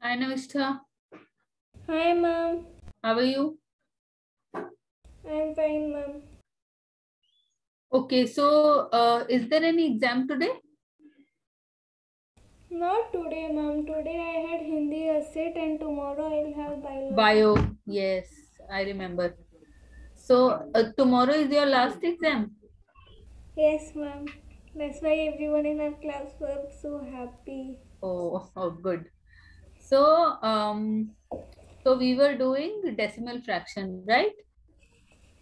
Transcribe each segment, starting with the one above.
Hi, Navistha. Hi, ma'am. How are you? I'm fine, ma'am. Okay, so is there any exam today? Not today, ma'am. Today I had Hindi essay and tomorrow I'll have biology. Bio. Yes, I remember. So tomorrow is your last exam. Yes, ma'am. That's why everyone in our class were so happy. Oh, good. So so we were doing decimal fraction, right?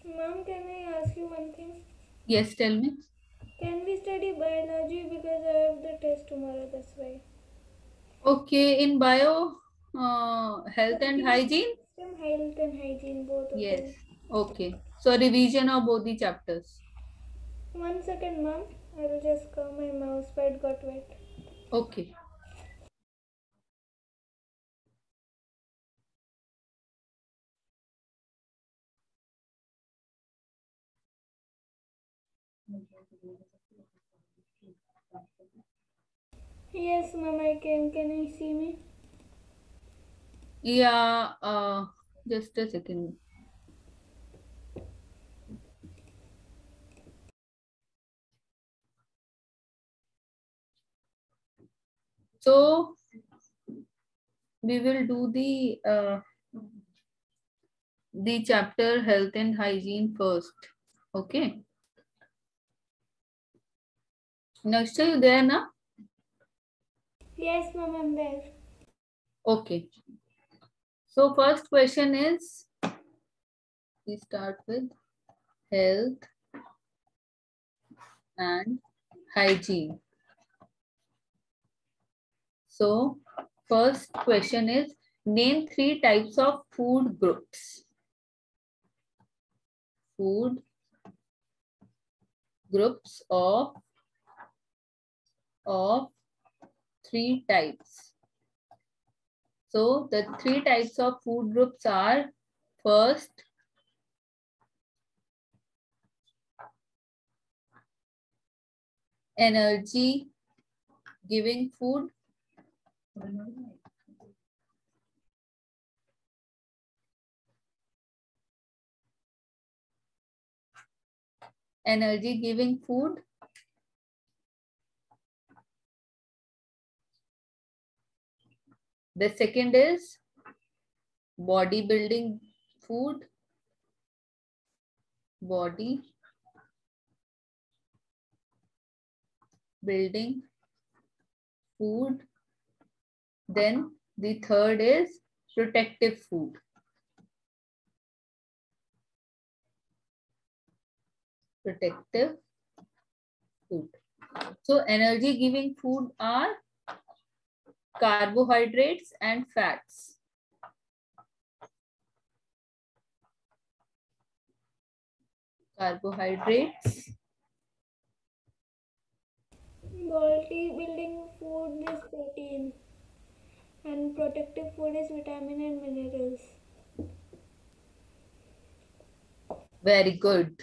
Ma'am, can I ask you one thing? Yes, tell me. Can we study biology because I have the test tomorrow? That's why. Okay, in bio, health and Circulation hygiene. system, health and hygiene, both of Yes. them. Okay. So revision of both the chapters. 1 second, ma'am. I'll just come. My mouse pad got wet. Okay. Yes, ma'am. I can. Can you see me? Yeah. Just a second. So we will do the chapter health and hygiene first. Okay. Nashta, you there now? Yes, ma'am. I'm there. Okay. So first question is, we start with health and hygiene. So first question is, name 3 types of food groups. Food groups of 3 types. So the 3 types of food groups are, first, energy giving food. Energy giving food. The second is bodybuilding food. Body building food. Then the third is protective food. Protective food. So energy giving food are carbohydrates and fats. Carbohydrates. Body building food is protein and protective food is vitamin and minerals. Very good.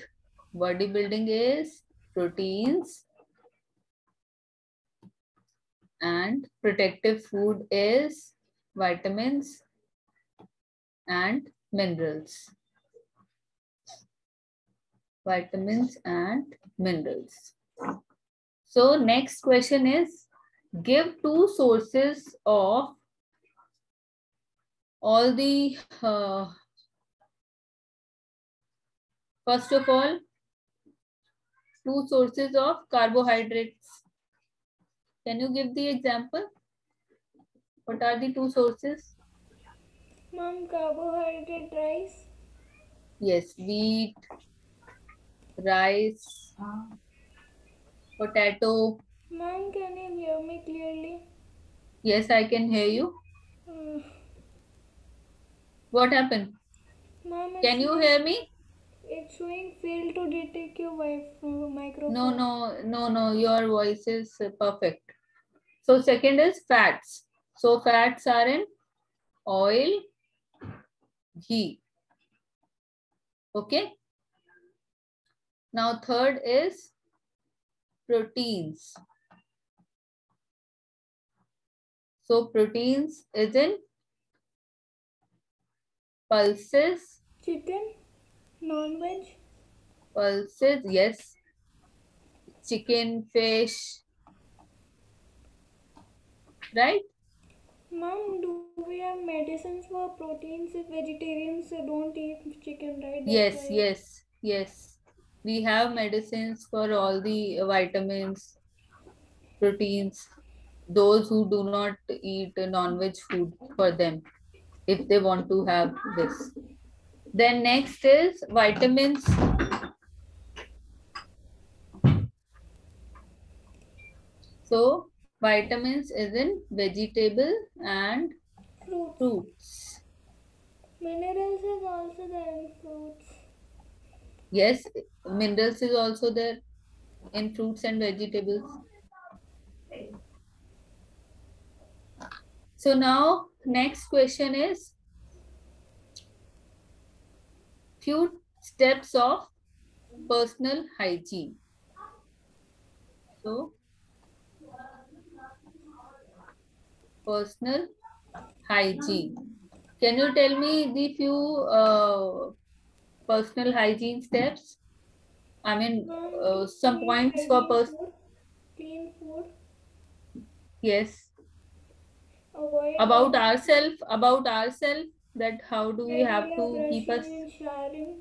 Bodybuilding is proteins and protective food is vitamins and minerals. Vitamins and minerals. So next question is, give 2 sources of all the, first of all, 2 sources of carbohydrates. Can you give the example? What are the 2 sources? Mom, carbohydrate rice. Yes, wheat, rice, potato. Mom, can you hear me clearly? Yes, I can hear you. Uh, What happened? Mom, Can you hear me? it's showing fail to detect your No, microphone. no. Your voice is perfect. So second is fats. So fats are in oil, ghee. Okay. Now third is proteins. So proteins is in Pulses. Chicken, non-veg. Pulses, yes. Chicken, fish. Right? Mom, do we have medicines for proteins if vegetarians don't eat chicken, right? Yes, yes, yes. We have medicines for all the vitamins, proteins, those who do not eat non-veg food for them, if they want to have this. Then next is vitamins. So vitamins is in vegetable and fruits. Minerals is also there in fruits. Yes, minerals is also there in fruits and vegetables. So now next question is few steps of personal hygiene. So personal hygiene. Can you tell me the few personal hygiene steps? I mean, some points for Clean food. Yes. Avoid About ourselves, that how do we have to keep us? brushing and showering.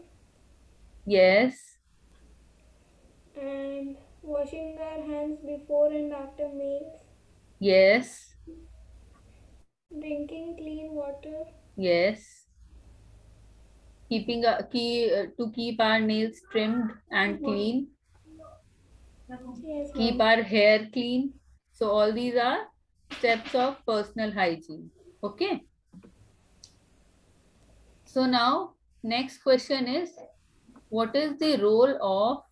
Yes. And washing our hands before and after meals. Yes. Drinking clean water. Yes. To keep our nails trimmed and clean. Yes, Keep ma'am. our hair clean. So all these are steps of personal hygiene. Okay. So now next question is, what is the role of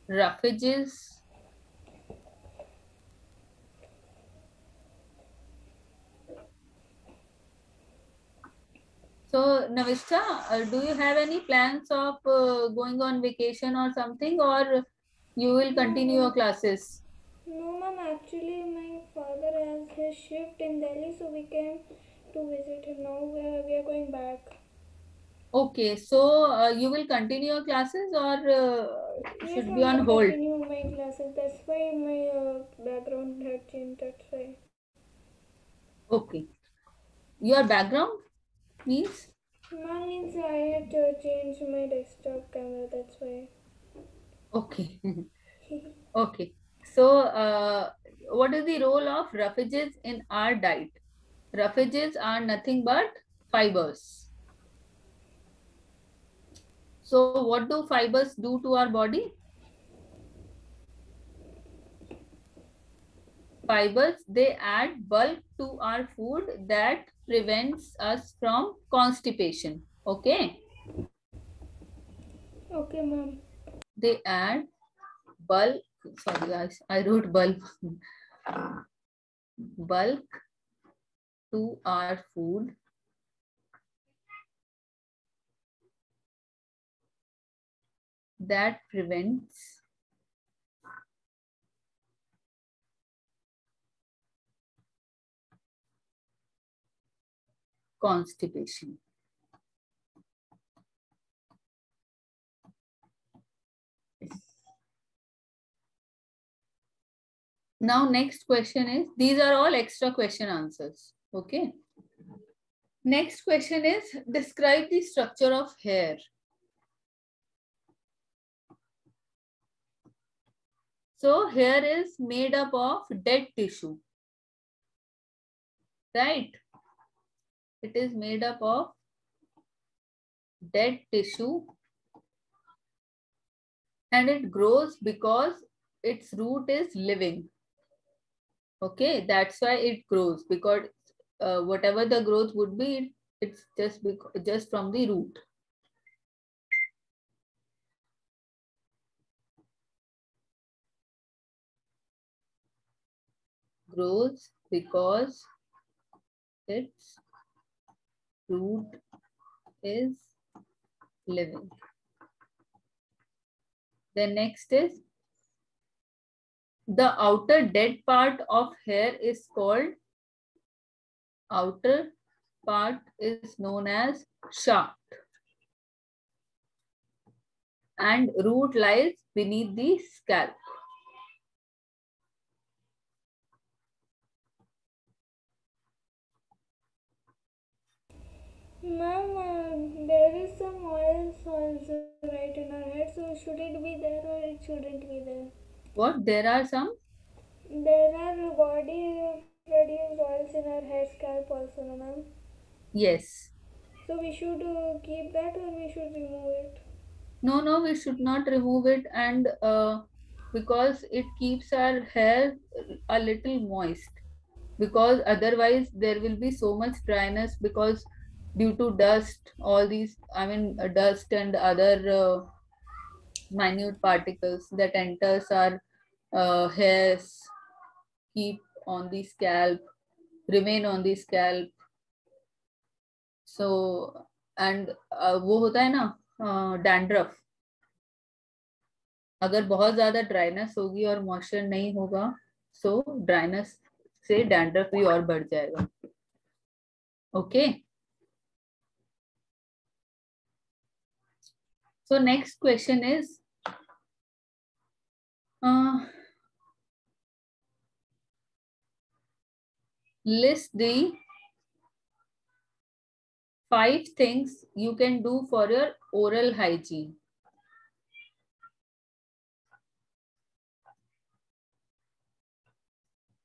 roughages? So Navishta, do you have any plans of going on vacation or something, or you will continue your classes? No, ma'am. Actually, my father has his shift in Delhi, so we came to visit him. Now we are going back. Okay, so you will continue your classes, or Yes, should ma'am, be on I'll hold? continue my classes. That's why my background had changed. That's why. Okay. Your background means? Ma'am, means I had to change my desktop camera. That's why. Okay. Okay. So, what is the role of roughages in our diet? Roughages are nothing but fibers. So, what do fibers do to our body? Fibers, they add bulk to our food that prevents us from constipation. Okay. Okay, ma'am. They add bulk. Sorry, guys, I wrote bulk. Bulk to our food that prevents constipation. Now, next question is, these are all extra question answers. Okay. Next question is, describe the structure of hair. So, hair is made up of dead tissue. Right? It is made up of dead tissue, and it grows because its root is living. Okay, that's why it grows, because whatever the growth would be, it's just from the root. Grows because its root is living. The next is, the outer dead part of hair is called outer part is known as shaft, and root lies beneath the scalp. Ma'am, there is some oils also right in our head, so should it be there or it shouldn't be there? What? There are some? There are body produced oils in our hair scalp also, no, ma'am? Yes. So we should keep that or we should remove it? No, we should not remove it, and because it keeps our hair a little moist. Because otherwise there will be so much dryness, because due to dust, all these, dust and other minute particles that enters our hairs, keep on the scalp, remain on the scalp. So and वो होता है ना dandruff, अगर बहुत ज्यादा dryness होगी और moisture नहीं होगा, सो ड्राइनेस से डैंड्रफ भी और बढ़ जाएगा. Okay. So next question is, list the 5 things you can do for your oral hygiene.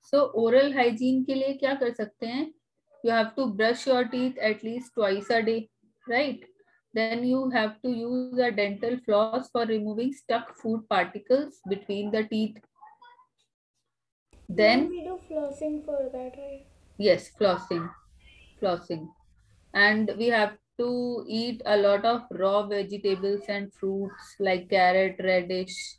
So oral hygiene के लिए क्या कर सकते हैं? You have to brush your teeth at least twice a day, right? Then you have to use a dental floss for removing stuck food particles between the teeth. Then we do flossing for that, right? Yes, flossing. And we have to eat a lot of raw vegetables and fruits like carrot, radish.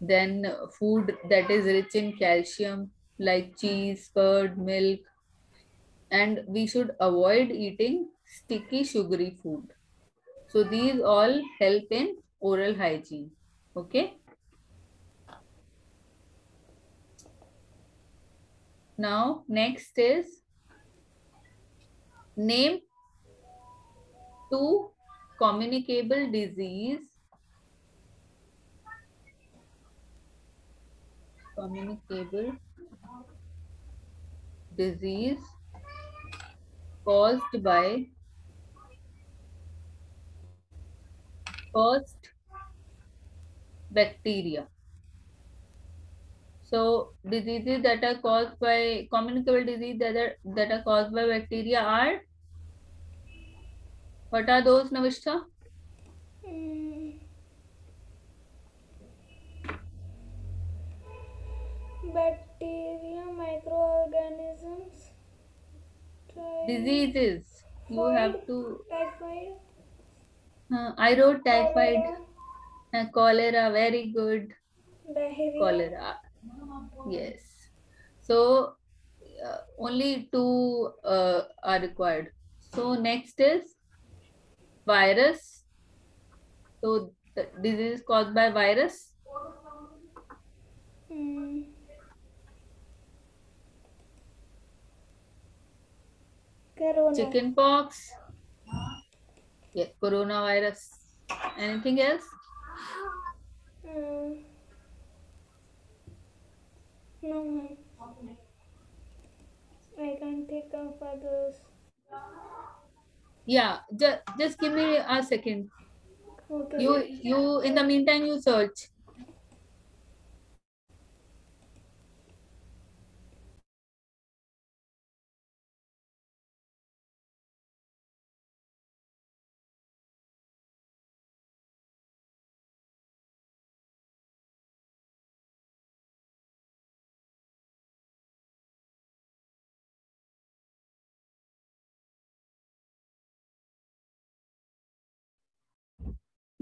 Then food that is rich in calcium like cheese, curd, milk. And we should avoid eating sticky, sugary food. So these all help in oral hygiene. Okay. Now next is, name 2 communicable disease caused by first bacteria. So diseases that are caused by communicable disease that are caused by bacteria are, what are those, Navishta? Bacteria, microorganisms, Diseases. You have to. Typhoid. I wrote typhoid. Cholera. Very good. Diarrhea. Cholera. Yes. So only 2 are required. So next is virus. So the disease caused by virus. Corona. Chicken pox. Yeah, coronavirus. Anything else? No, I can't think of others. Yeah, just give me a second. Okay. You in the meantime you search.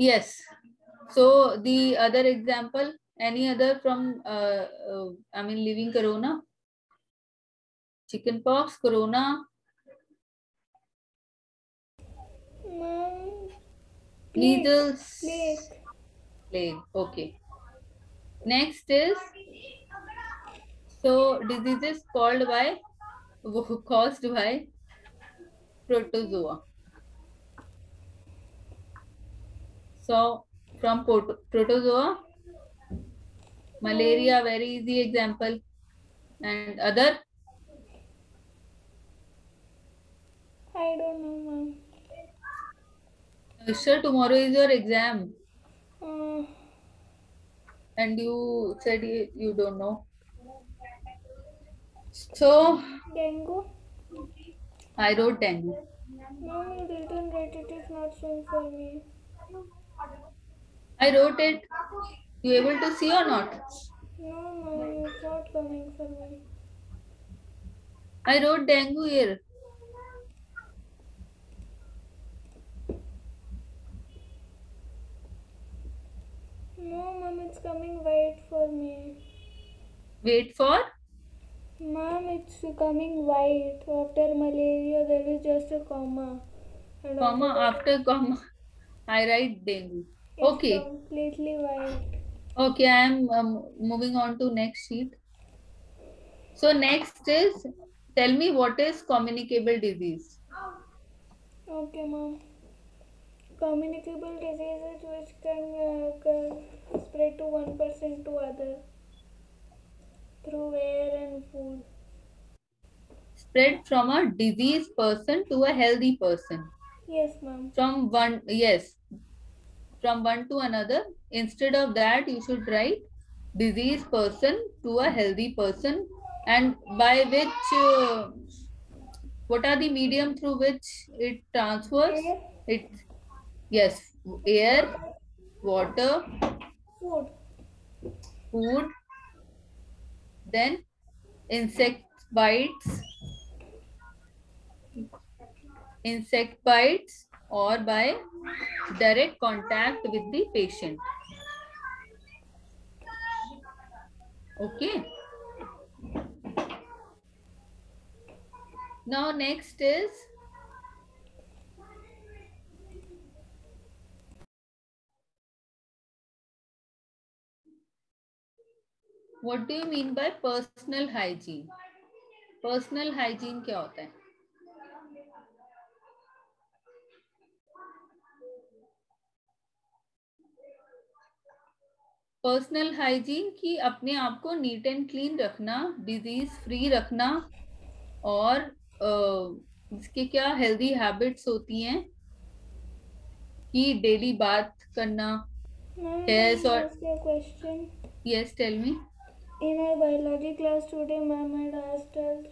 Yes. So the other example, any other from living corona, chicken pox, corona, measles, plague. Okay. Next is, so diseases caused by protozoa. So from protozoa, malaria, very easy example. And other? I don't know, ma'am. Sure, tomorrow is your exam. Uh, And you said you don't know. So dengue? I wrote dengue. Ma'am, you didn't write it. It's not showing for me. I wrote it. You able to see or not? No, ma'am, it's not coming for me. I wrote dengue here. No, ma'am, it's coming white for me. Wait for Ma'am, it's coming white. After malaria, there is just a comma. And comma after after comma. I write dengue. it's Okay. completely white. Okay, I am moving on to next sheet. So next is, tell me what is communicable disease. Okay, ma'am. Communicable diseases which can spread to one person to other through air and food. Spread from a diseased person to a healthy person. Yes, ma'am. From one, yes, from one to another. Instead of that, you should write diseased person to a healthy person, and by which, what are the medium through which it transfers? Air, It, yes, air, water, water, food. food, then insect bites, or by direct contact with the patient. Okay. Now next is what do you mean by personal hygiene? Personal hygiene क्या होता है? Personal hygiene की अपने आप को neat and clean रखना, disease free रखना, और इसके क्या हेल्दी हैबिट्स होती हैं कि डेली बात करना, Ma'am, हेयर्स can I और ask you a question? Yes tell me. In our biology class today, ma'am had asked us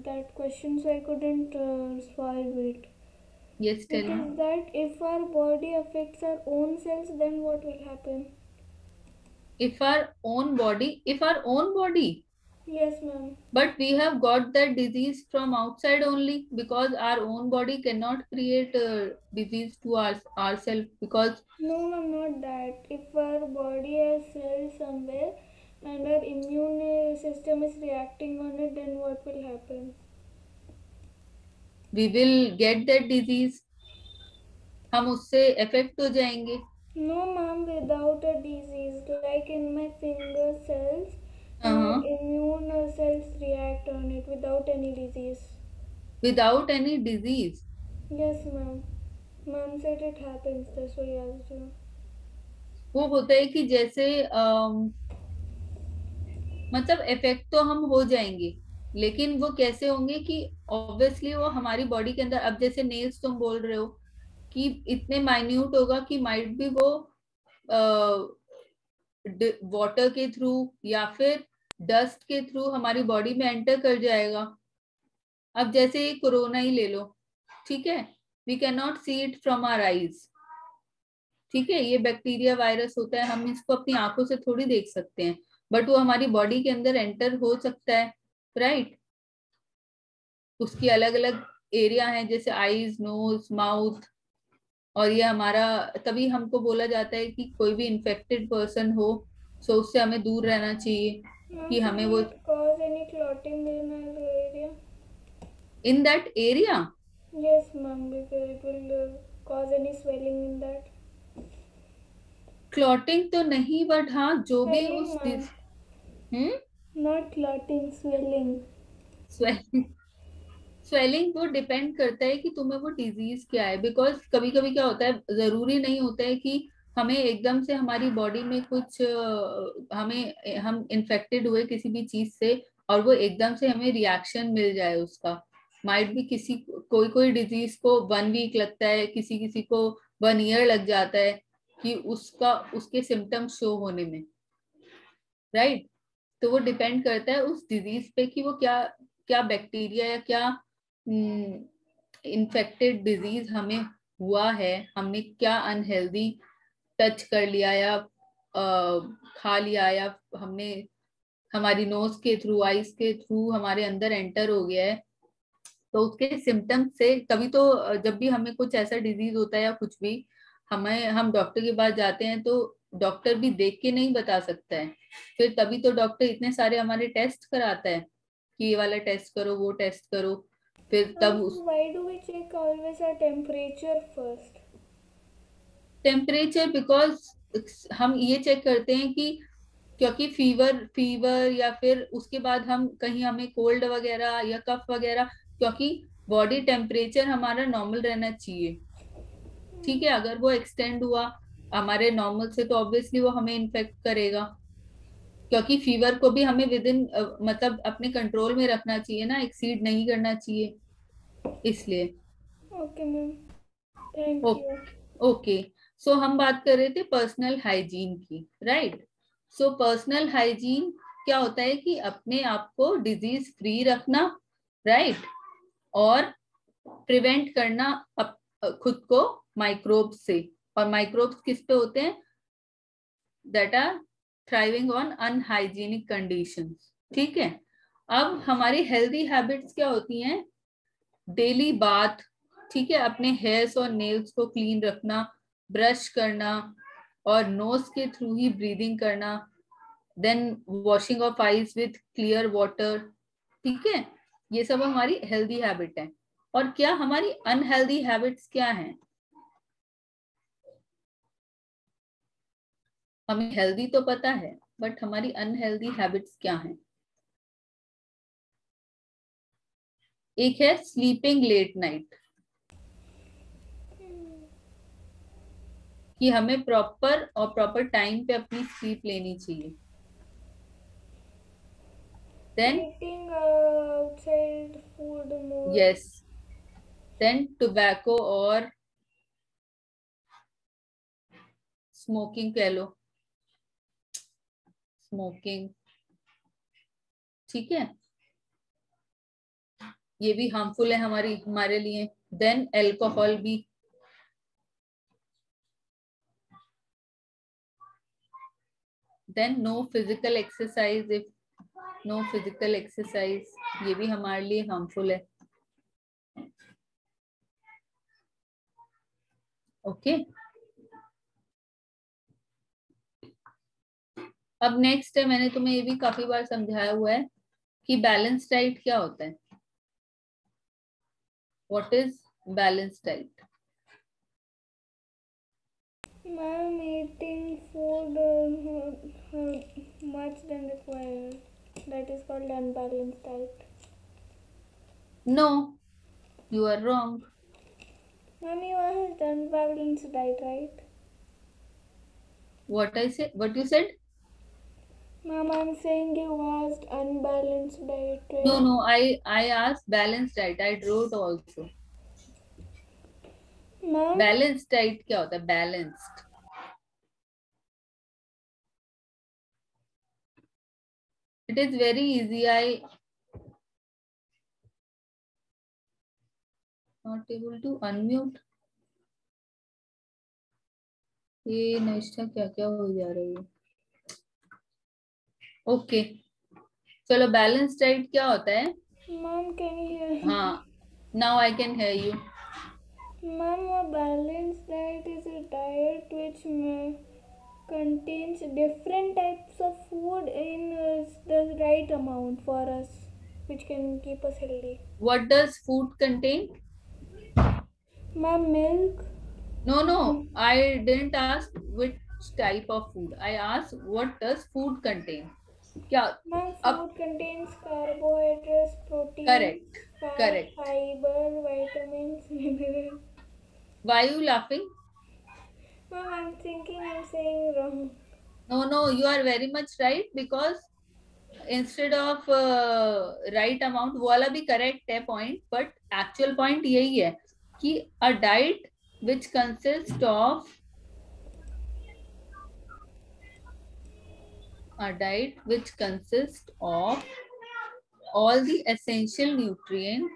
that question, so I couldn't solve it. Yes, tell It me. is that if our body affects our own cells, then what will happen? If our own body, Yes, ma'am. but we have got that disease from outside only, because our own body cannot create disease to ourselves, because No, ma'am, not that. If our body has cells somewhere and our immune system is reacting on it, then what will happen? we will get that disease. हम उससे affect हो जाएंगे. No, ma'am, without a disease. Like in my finger cells, Uh-huh. immune cells react on it without any disease. Without any disease. Yes, ma'am. Ma'am said it happens. That's why I asked you. वो होता है कि जैसे मतलब effect तो हम हो जाएंगे, लेकिन वो कैसे होंगे कि ऑब्वियसली वो हमारी बॉडी के अंदर, अब जैसे नेल्स तुम बोल रहे हो कि इतने माइन्यूट होगा कि माइट भी वो वाटर के थ्रू या फिर डस्ट के थ्रू हमारी बॉडी में एंटर कर जाएगा. अब जैसे ये कोरोना ही ले लो, ठीक है, we can not see it from our eyes. ठीक है, ये बैक्टीरिया वायरस होता है, हम इसको अपनी आंखों से थोड़ी देख सकते हैं, बट वो हमारी बॉडी के अंदर एंटर हो सकता है, राइट. उसकी अलग अलग एरिया है, जैसे आईज, नोज, माउथ, और ये हमारा, तभी हमको बोला जाता है कि कोई भी इन्फेक्टेड पर्सन हो सो उससे हमें दूर रहना चाहिए, कि हमें वो cause any clotting in our area? in that area. Yes, ma'am, because it will cause any swelling in that. Clotting तो नहीं, बट हाँ जो भी Swelling, उस ma'am. Not clotting, swelling. swelling swelling वो डिपेंड करता है कि तुम्हें वो डिजीज क्या है, बिकॉज कभी कभी क्या होता है, जरूरी नहीं होता है कि हमें एकदम से हमारी बॉडी में कुछ हम इन्फेक्टेड हुए किसी भी चीज से और वो एकदम से हमें रिएक्शन मिल जाए उसका। माइट भी किसी कोई कोई डिजीज को 1 वीक लगता है, किसी किसी को 1 ईयर लग जाता है कि उसका उसके सिम्टम्स शो होने में, राइट। तो वो डिपेंड करता है उस डिजीज पे कि वो क्या क्या बैक्टीरिया या क्या इन्फेक्टेड डिजीज हमें हुआ है, हमने क्या अनहेल्दी टच कर लिया या खा लिया या हमने हमारी नोज के थ्रू आईज के थ्रू हमारे अंदर एंटर हो गया है। तो उसके सिम्टम्स से कभी तो जब भी हमें कुछ ऐसा डिजीज होता है या कुछ भी, हम डॉक्टर के पास जाते हैं तो डॉक्टर भी देख के नहीं बता सकता है। फिर तभी तो डॉक्टर इतने सारे हमारे टेस्ट कराता है कि ये वाला टेस्ट करो वो टेस्ट करो, फिर तब उस Why do we check always our temperature first? Temperature because हम ये चेक करते हैं कि क्योंकि फीवर फीवर या फिर उसके बाद हम कहीं हमें कोल्ड वगैरह या कफ वगैरह, क्योंकि बॉडी टेम्परेचर हमारा नॉर्मल रहना चाहिए, ठीक है। अगर वो एक्सटेंड हुआ हमारे नॉर्मल से तो ऑब्वियसली वो हमें इन्फेक्ट करेगा, क्योंकि फीवर को भी हमें विद इन मतलब अपने कंट्रोल में रखना चाहिए ना, एक्सीड नहीं करना चाहिए, इसलिए। Okay, ma'am. Thank you. Okay, so हम बात कर रहे थे पर्सनल हाइजीन की, राइट। सो पर्सनल हाइजीन क्या होता है कि अपने आप को डिजीज फ्री रखना, राइट, और प्रिवेंट करना खुद को माइक्रोब्स से। और माइक्रोब्स किस पे होते हैं? That are thriving on unhygienic conditions, ठीक है। अब हमारी हेल्दी हैबिट्स क्या होती हैं? डेली बाथ, ठीक है, अपने हेयर्स और नेल्स को क्लीन रखना, ब्रश करना और नोज के थ्रू ही ब्रीदिंग करना, then washing of eyes with clear water, ठीक है। ये सब हमारी हेल्दी हैबिट है। और क्या हमारी अनहेल्दी हैबिट्स क्या हैं? हमें हेल्दी तो पता है बट हमारी अनहेल्दी हैबिट्स क्या हैं? एक है स्लीपिंग लेट नाइट, कि हमें प्रॉपर टाइम पे अपनी स्लीप लेनी चाहिए। Then Eating outside food more. Yes, then tobacco और स्मोकिंग कह लो, स्मोकिंग, ठीक है, ये भी हार्मफुल है हमारे लिए। देन अल्कोहल भी, then no physical exercise, if no physical exercise, ये भी हमारे लिए हार्मफुल है, ओके। अब नेक्स्ट है, मैंने तुम्हें ये भी काफी बार समझाया हुआ है कि बैलेंस डाइट क्या होता है। What is balance diet? Ma'am, eating food much than required. That is called unbalanced diet. No, you are wrong. Ma'am, you asked unbalanced diet, right? What I said, what you said? Ma'am, I'm saying you asked unbalanced diet, No, right? no, I asked balanced diet. I wrote also. Ma'am, Balanced diet क्या होता है? Balanced. It is very easy. I not able to unmute. ये निष्ठा क्या क्या हो जा रही है? ओके, चलो बैलेंस डाइट क्या होता है? Ma'am, can you hear me? हाँ, now I can hear you. Ma'am, a balanced diet is a diet which contains different types of food in the right amount for us, which can keep us healthy. What does food contain? Ma'am, milk. No, no, I didn't ask which type of food. I asked what does food contain? क्या? Ma'am, अब food contains carbohydrates, protein, correct, Fat, Correct. fiber, vitamins, minerals. Why are you laughing? Mom, I'm thinking I'm saying wrong. No, you are very much right, because instead of right amount, वो वाला भी correct है point, but actual point यही है कि a diet which consists of all the essential nutrient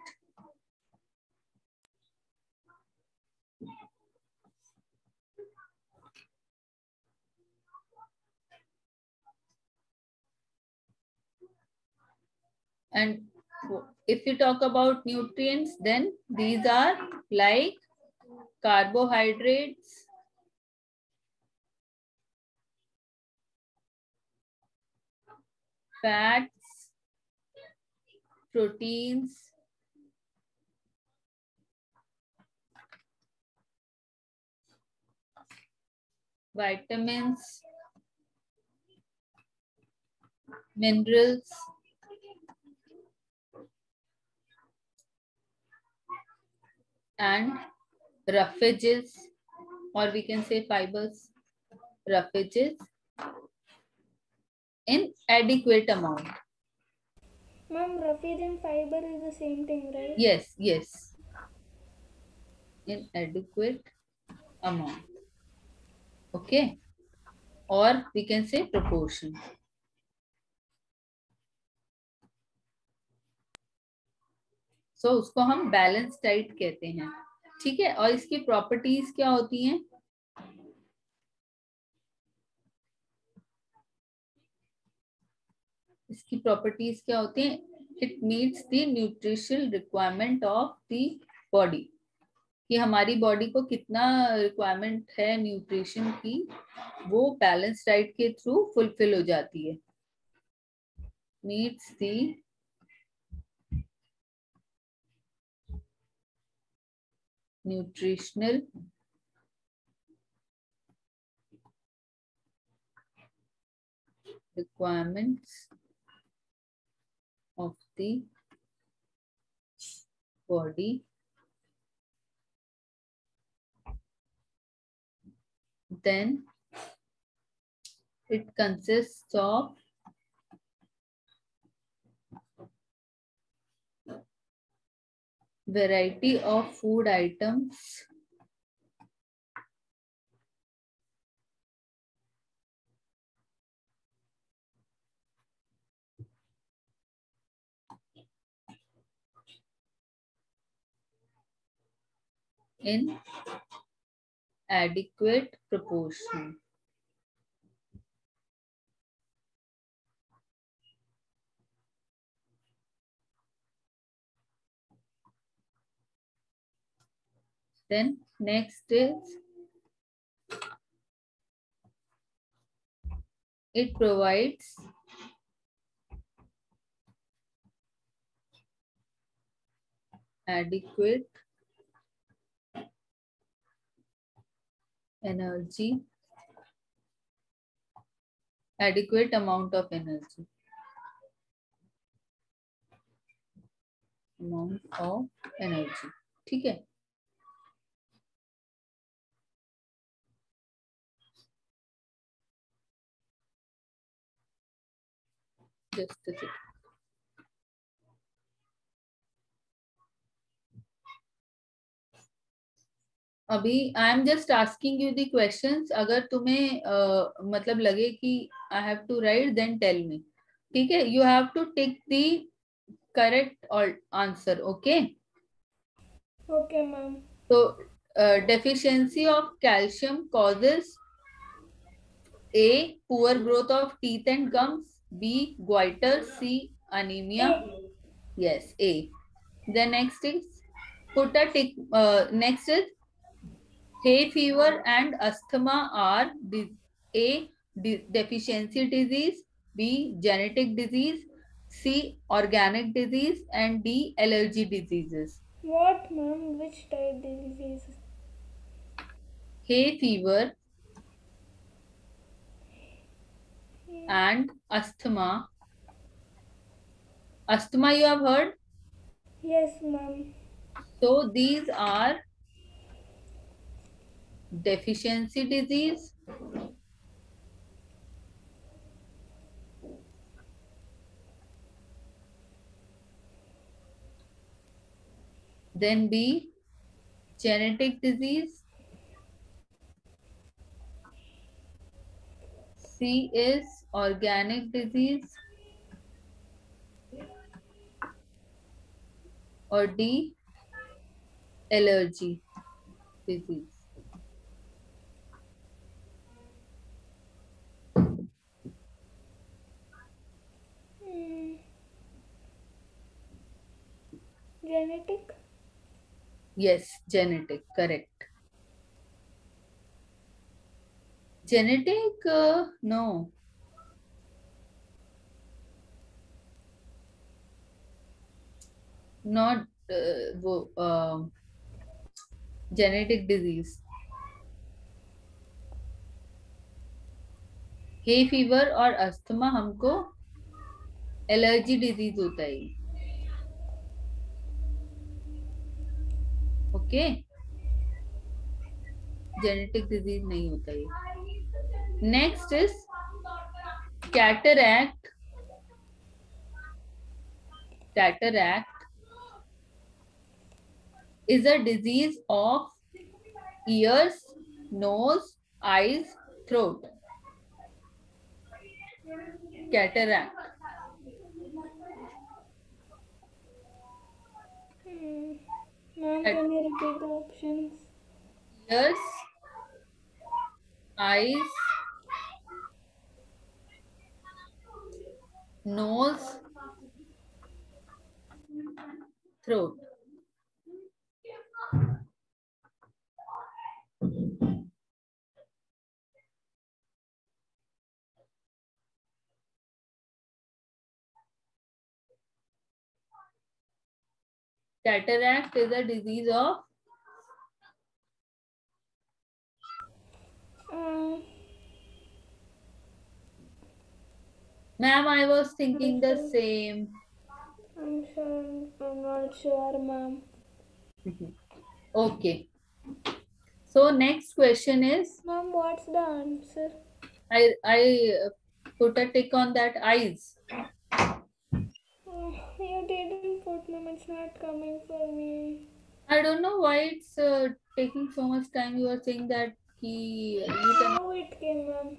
and if you talk about nutrients, then these are like carbohydrates, fats, proteins, vitamins, minerals, and roughages, or we can say fibers, roughages in adequate amount. Mom, roughage and fiber is the same thing, right? Yes, in adequate amount. Okay, or we can say proportion. So उसको हम balance diet कहते हैं, ठीक है। और इसकी properties क्या होती हैं? इसकी प्रॉपर्टीज क्या होती हैं? It meets the nutritional requirement of the body, कि हमारी बॉडी को कितना रिक्वायरमेंट है न्यूट्रिशन की, वो बैलेंस डाइट के थ्रू फुलफिल हो जाती है। Meets the nutritional requirements of the body, then it consists of variety of food items in adequate proportion. Then next is it provides adequate energy, adequate amount of energy, ठीक है। Just a second. अभी I am just asking you the questions, अगर तुम्हें मतलब लगे कि I have to write then tell me, ठीक है। You have to tick the correct answer, okay. Okay, ma'am. So deficiency of calcium causes A, poor growth of teeth and gums, B, goiter, C, anemia. Yes, A. Then next is put a tick. Next is hay fever and asthma are A, deficiency disease, B, genetic disease, C, organic disease, and D, allergy diseases. What, ma'am? Which type diseases? Hay fever and asthma. Asthma you have heard? Yes, ma'am. So these are deficiency disease, then B, genetic disease, C is organic disease, or D, allergy disease. Hmm. Genetic? Yes, genetic, correct. Genetic, no. Not genetic disease. Hay fever और asthma हमको allergy disease होता है. Okay, genetic disease नहीं होता ये. Next is cataract. Cataract is a disease of ears, nose, eyes, throat. Cataract. Ma'am, can you repeat the options? Ears, eyes, nose, throat. Cataract is a disease of ma'am, I was thinking the same. I'm not sure, ma'am. Okay. So next question is, Ma'am, what's the answer? I put a tick on that eyes. You didn't put, ma'am. It's not coming for me. I don't know why it's taking so much time. You are saying that you can. Now it came, ma'am.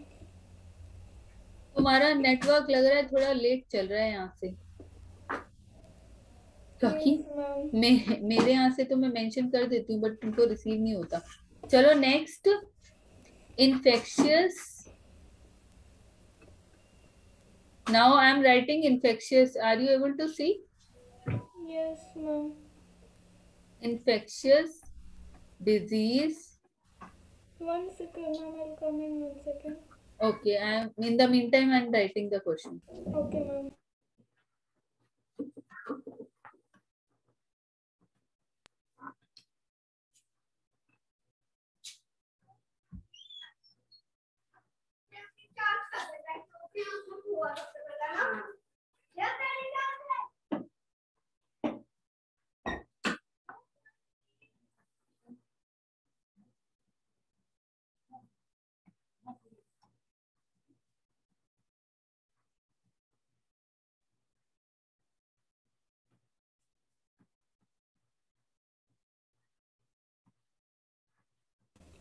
तुम्हारा network लग रहा है थोड़ा late चल रहा है यहाँ से, क्योंकि Yes, ma'am. मेरे यहाँ से तो मैं मेंशन कर देती हूँ बट तुमको रिसीव नहीं होता. चलो next, infectious. Now I am writing infectious. Are you able to see? Yes, ma'am. Infectious disease. One second, ma'am. I'll come in 1 second. Okay, I am in the meantime I am writing the question. Okay, ma'am.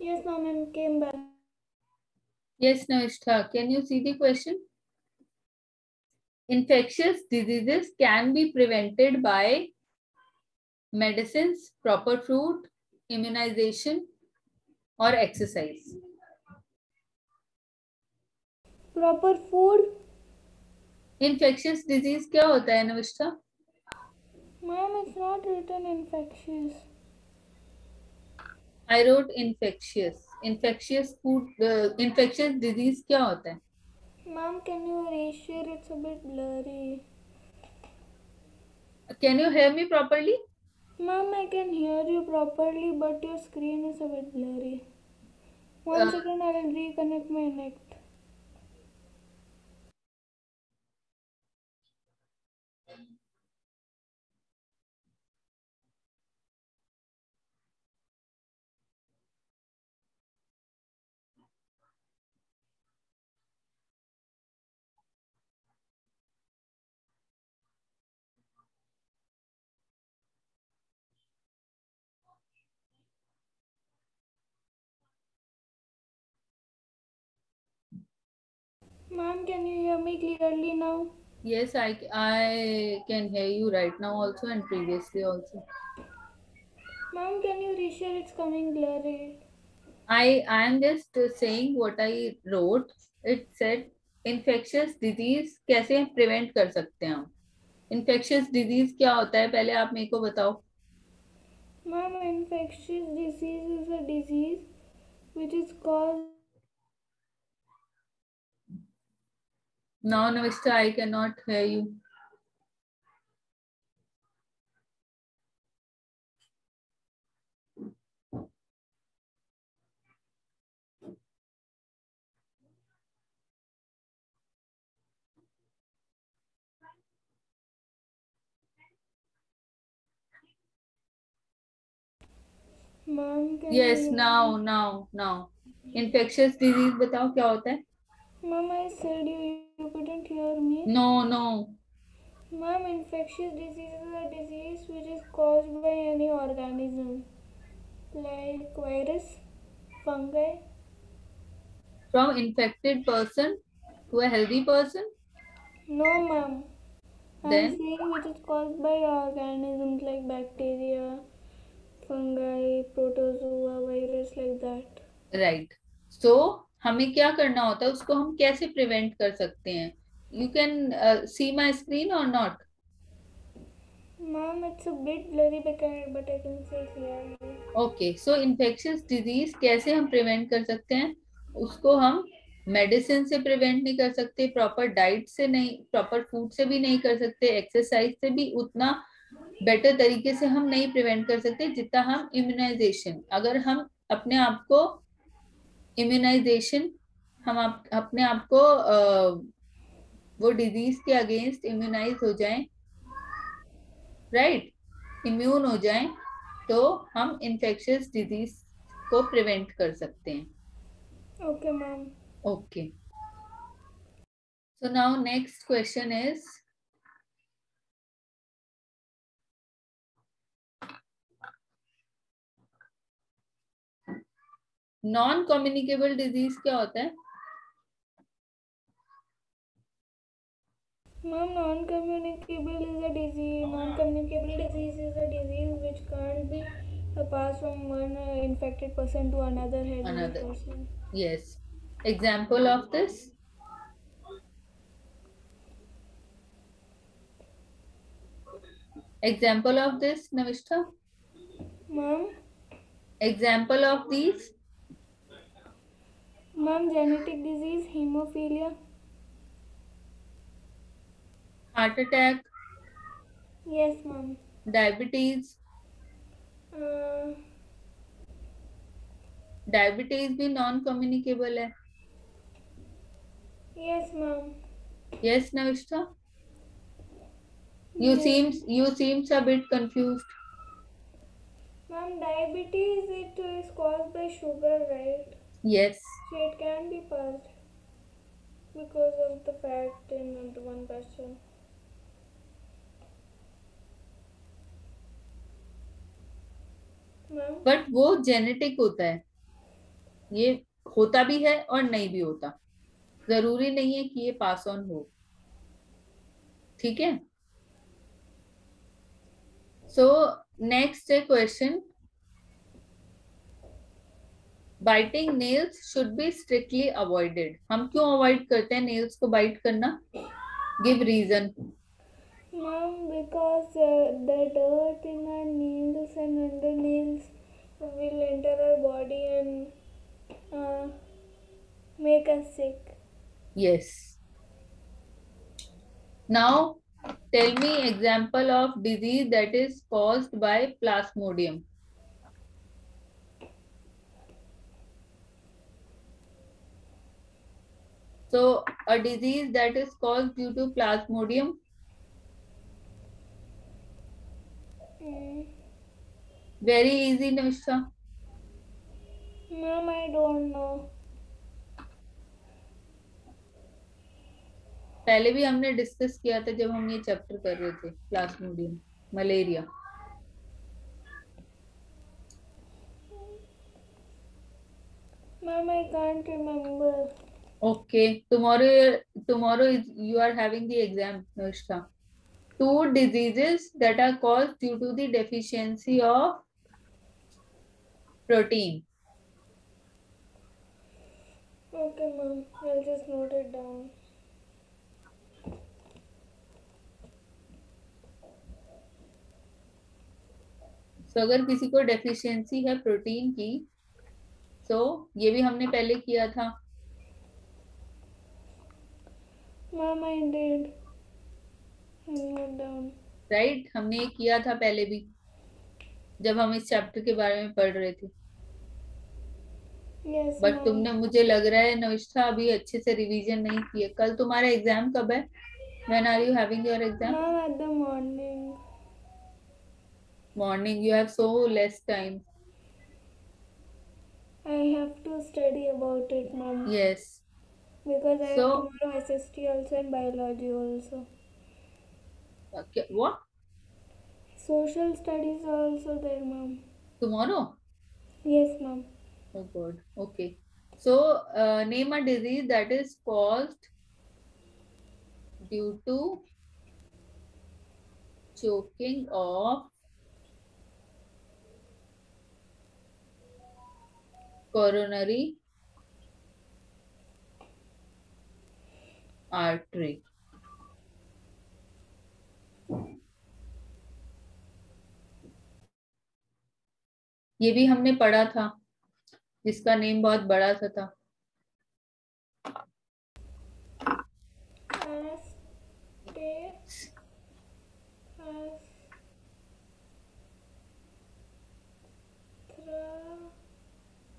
Yes, ma'am. I came back. Yes, Navishta, can you see the question? Infectious diseases can be prevented by medicines, proper food, immunization, or exercise. Proper food? Infectious disease क्या होता है नविष्ठा? Ma'am, it's not written infectious. I wrote infectious. Infectious food, infectious disease क्या होता है? Ma'am, can you reshare? It's a bit blurry. Can you hear me properly? Ma'am, I can hear you properly, but your screen is a bit blurry. 1 second, I will reconnect my net. Ma'am, can you hear me clearly now? Yes, I can hear you right now also and previously also. Ma'am, can you reshare? It's coming blurry. I am just saying what I wrote. It said infectious disease कैसे prevent कर सकते हैं हम. Infectious disease क्या होता है पहले आप मेरे को बताओ. Ma'am, infectious disease is a disease which is caused. Now, Navista, I cannot hear you. Ma'am, can Yes, you hear now, me? now. Infectious disease बताओ क्या होता है? Ma'am, I said you couldn't hear me. No. Ma'am, infectious disease is a disease which is caused by any organism like virus, fungi. From infected person to a healthy person, No, ma'am. I'm then saying which is caused by organisms like bacteria, fungi, protozoa, virus like that. right. So हमें क्या करना होता है उसको हम कैसे prevent कर सकते हैं? You can see my screen or not? Ma'am, it's a bit blurry but I can see clearly. Okay, so infectious disease कैसे हम प्रिवेंट कर सकते हैं? उसको हम मेडिसिन से प्रिवेंट नहीं कर सकते, प्रॉपर डाइट से नहीं, प्रॉपर फूड से भी नहीं कर सकते, एक्सरसाइज से भी उतना बेटर तरीके से हम नहीं प्रिवेंट कर सकते जितना हम इम्यूनाइजेशन. अगर हम अपने आप को इम्यूनाइजेशन अपने आप को वो डिजीज के अगेंस्ट इम्यूनाइज हो जाएं, राइट, इम्यून हो जाएं, तो हम इन्फेक्शियस डिजीज को प्रिवेंट कर सकते हैं. Okay, ma'am. Okay, so now next question is non communicable disease क्या होता है? Ma'am, non-communicable is a disease. Non-communicable disease is a disease which can't be passed from one infected person to another healthy person. Yes. Example of this? Example of this, Navishta? Ma'am? Example of these? Ma'am, genetic disease, hemophilia. Heart attack, Yes, ma'am. diabetes. Diabetes भी non communicable है. Yes, ma'am. Yes, Navishta? Yes. You seems a bit confused. Ma'am, diabetes it is caused by sugar, right? Yes. So it can be passed because of the fat in the one person. Ma'am? But वो genetic होता है, ये होता भी है और नहीं भी होता, जरूरी नहीं है कि ये पास ऑन हो. ठीक है. So next question, biting nails should be strictly avoided. हम क्यों अवॉइड करते हैं नेल्स को बाइट करना? Give reason. Ma'am, because the dirt in our nails and under nails will enter our body and make us sick. Yes. Now tell me example of disease that is caused by plasmodium. So a disease that is caused due to plasmodium. Very easy, Navishka. Ma'am, I don't know. पहले भी हमने discuss किया था जब हम ये chapter कर रहे थे, Plasmodium, malaria. Ma'am, I can't remember. Okay, tomorrow is you are having the exam, Nushka. Two diseases that are caused due to the deficiency of protein. Okay, ma'am. I'll just note it down. So अगर किसी को deficiency है protein की, तो ये भी हमने पहले किया था, Ma'am, I did. I note down. Right? हमने ये किया था पहले भी, जब हम इस चैप्टर के बारे में पढ़ रहे थे। Yes, but ma'am. तुमने, मुझे लग रहा है नविष्ठा, अभी अच्छे से रिवीजन नहीं किए। कल तुम्हारा एग्जाम कब है? When are you having your exam? Ma'am, at the morning. Morning, you have so less time. I have to study about it, ma'am. Yes. Because I so have tomorrow SST also and biology also. What? Social studies are also there, ma'am. Tomorrow? Yes, ma'am. Oh god. Okay. So, name a disease that is caused due to choking of coronary artery. ये भी हमने पढ़ा था, जिसका name बहुत बड़ा सा था।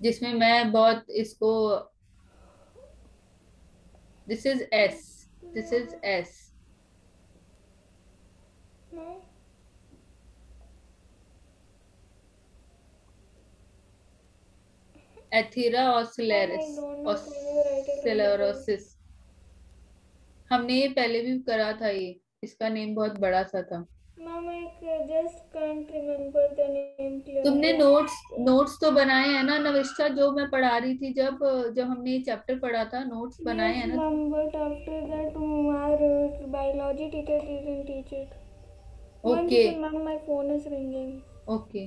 जिसमें मैं बहुत इसको, this is S, this is S. No? एथीरा Ma'am, I ऑसिलेरिस, don't know. Can you write it on the board? ऑसिलेरोसिस। हमने ये पहले भी करा था, ये इसका नेम बहुत बड़ा सा था। Ma'am, I just can't remember the name तुमने clearly. नोट्स नोट्स तो बनाए हैं ना नविष्ठा, जो मैं पढ़ा रही थी, जब जब हमने ये चैप्टर पढ़ा था, नोट्स बनाए Yes, हैं ना? ma'am, but after that, our biology teacher didn't teach it. One okay, second, ma'am, my phone is ringing. Okay.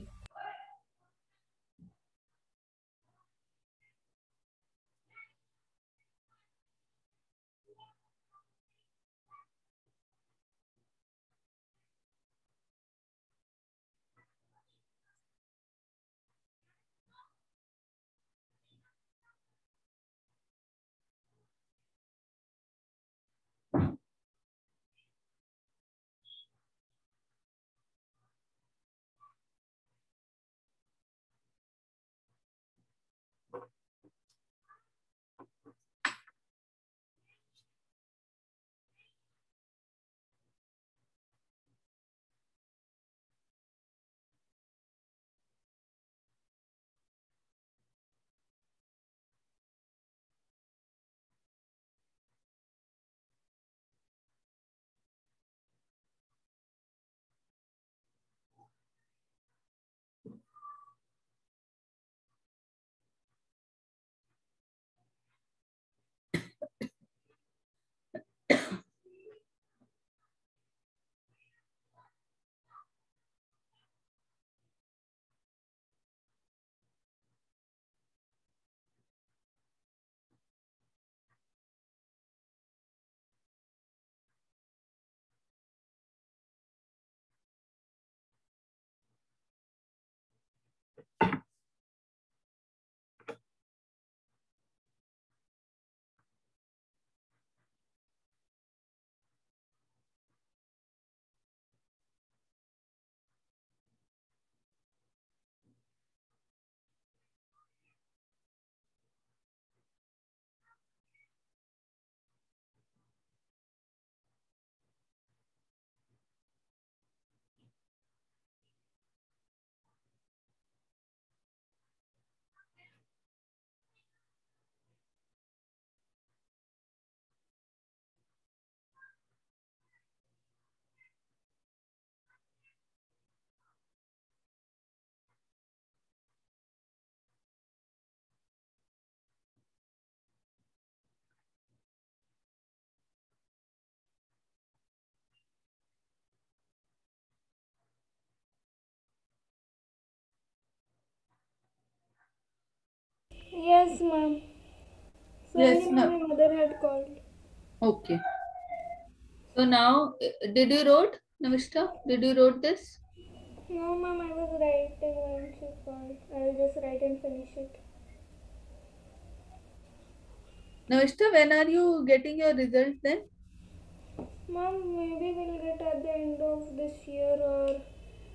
Yes, ma'am. Yes, Sorry, no. ma'am, my mother had called. Okay. So now, did you wrote, Navishta? Did you wrote this? No, ma'am, I was writing when she called. I'll just write and finish it. Navishta, when are you getting your result then? Ma'am, maybe we'll get at the end of this year or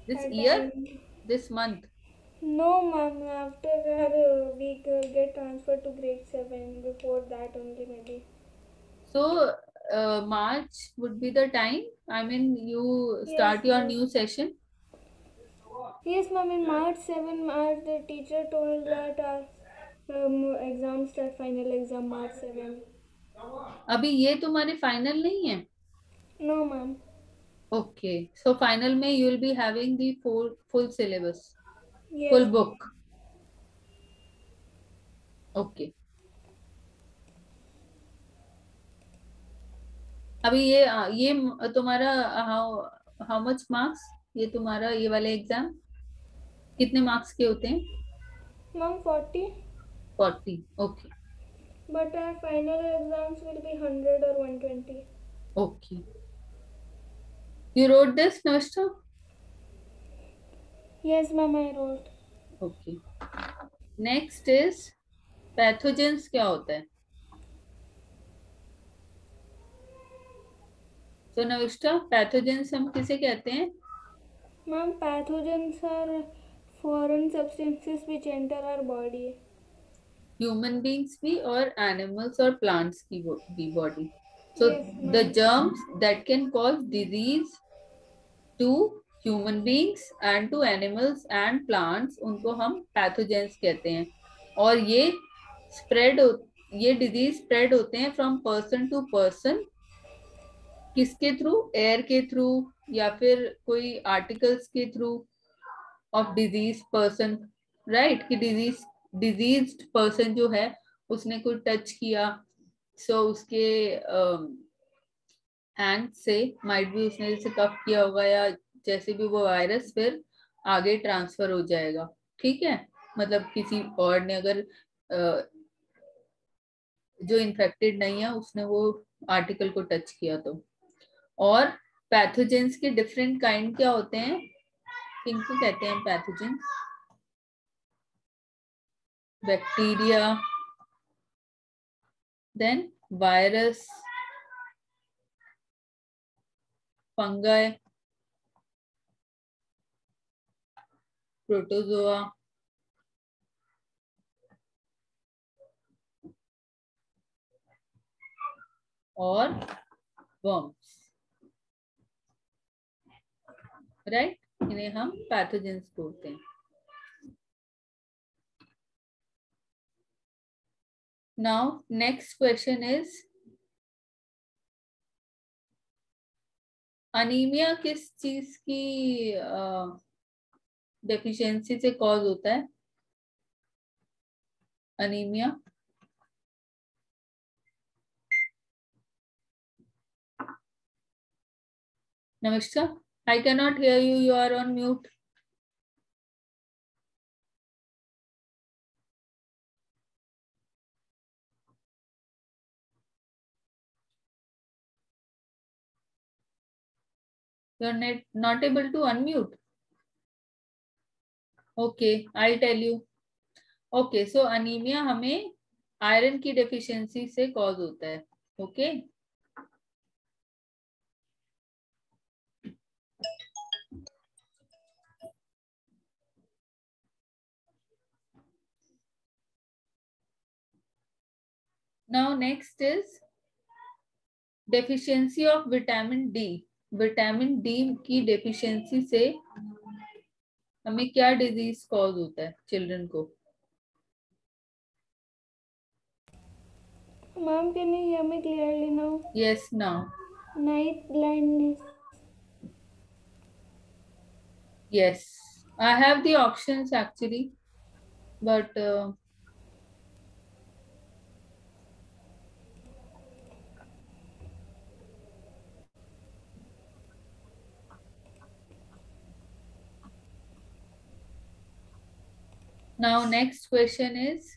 This at the year? end. This month? No, ma'am, after we get transferred to grade 7. Before that, only maybe. So, March would be the time. I mean, you Yes, start your ma'am. new session. Yes, ma'am, in March 7, March, the teacher told that our exam start, final exam March 7. अभी ये तुम्हारे final नहीं है? No, ma'am. Okay. So final में you will be having the full syllabus, Yes, full book. Okay. अभी ये तुम्हारा how much marks, ये तुम्हारा ये वाले एग्जाम कितने मार्क्स के होते हैं? ma'am, 40. 40. Okay. But our final exams will be 100 or 120. Okay. You wrote this, Navishta? Yes, ma'am, I wrote. Okay. Next is pathogens क्या होता है? So Navishta, pathogens हम किसे कहते हैं? Ma'am, pathogens are foreign substances which enter our body. Human beings भी और animals और plants की भी body. So Yes, the ma'am. germs that can cause disease to human beings and to animals and plants, उनको हम pathogens कहते हैं. और ये spread ये disease spread होते हैं from person to person. किसके थ्रू? एयर के थ्रू या फिर कोई आर्टिकल्स के through of disease person, right? कि डिजीज्ड पर्सन जो है उसने कोई टच किया, सो उसके हैंड से माइट भी उसने जैसे कफ किया होगा या जैसे भी वो वायरस फिर आगे ट्रांसफर हो जाएगा. ठीक है, मतलब किसी और ने अगर जो इन्फेक्टेड नहीं है उसने वो आर्टिकल को टच किया तो. और पैथोजेंस के डिफरेंट काइंड क्या होते हैं? किनको कहते हैं pathogens? Bacteria, then virus, fungi, protozoa और वर्म्स, राइट? इन्हें हम पैथोजेंस बोलते हैं. Now next question is, anaemia किस चीज की डेफिशिएंसी से कॉज होता है? अनीमिया नमस्कार, I cannot hear you. You are on mute. You are not able to unmute. Okay, I'll tell you. Okay, so anemia हमें आयरन की डेफिशिएंसी से कॉज होता है. Okay, now next is deficiency of vitamin D. Vitamin D की deficiency से हमें क्या disease cause होता है चिल्ड्रन को? Ma'am, can you hear me clearly now? Yes, now. Night blindness. Yes, I have the options actually, but now next question is,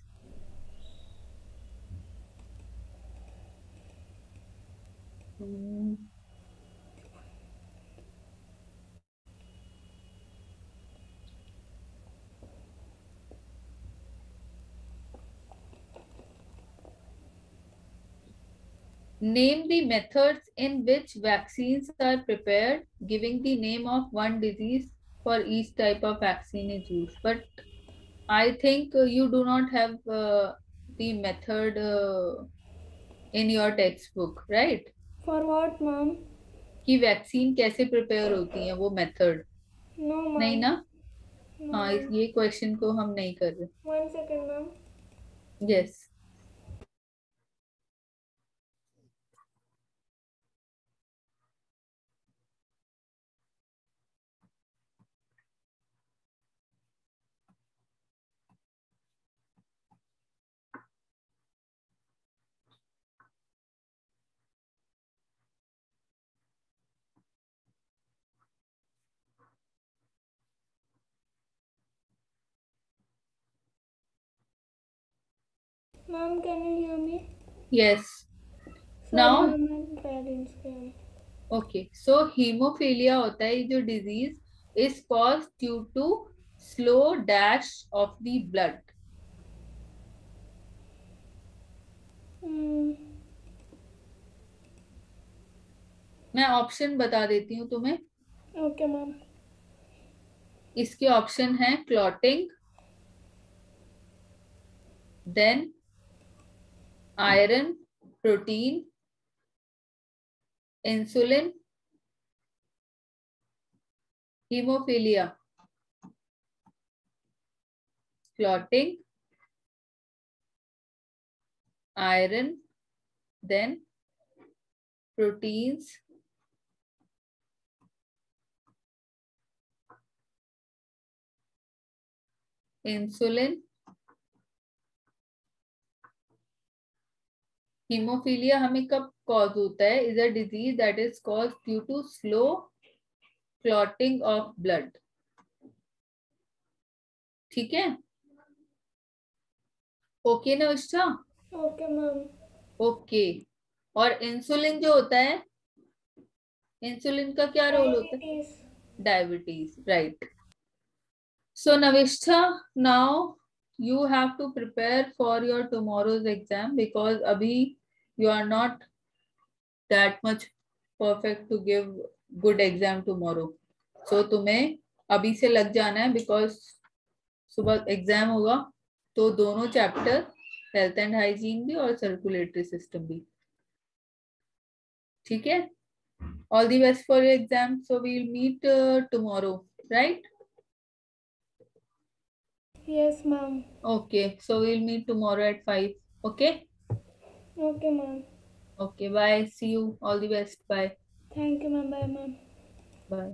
Name the methods in which vaccines are prepared, giving the name of one disease for each type of vaccine is used. But I think you do not have the method in your textbook, right? For what, ma'am? कि vaccine कैसे prepare होती है, वो method No, नहीं ma'am. ना? No, हाँ, ma'am. ये question को हम नहीं कर रहे. 1 second, ma'am. Yes. Ma'am, can you hear me? Yes. Sorry, now ma'am, I'm parents can. Okay, so haemophilia होता है जो disease is cause due to slow dash of the blood. मैं ऑप्शन बता देती हूँ तुम्हें. Okay, ma'am. इसके option है clotting, then iron, protein, insulin, haemophilia. Clotting, iron, then proteins, insulin. Haemophilia हमें कब कॉज होता है? Is a disease that is cause due to slow clotting of blood. ठीक है? ओके ना विष्ठा? Okay, ma'am. ओके. और इंसुलिन जो होता है, इंसुलिन का क्या रोल होता है? Diabetes. Diabetes, right. So Navishta, now you have to prepare for your tomorrow's exam because abhi you are not that much perfect to give good exam tomorrow. So तुम्हें अभी से लग जाना है because सुबह एग्जाम होगा. तो दोनों चैप्टर, हेल्थ एंड हाइजीन भी और सर्कुलेटरी सिस्टम भी. ठीक है? All the best for your exam. So we will meet tomorrow, right? Yes, ma'am. Okay, so we'll meet tomorrow at 5. Okay? Okay, ma'am. Okay, bye. See you. All the best. Bye. Thank you, ma'am. Bye, ma'am. Bye.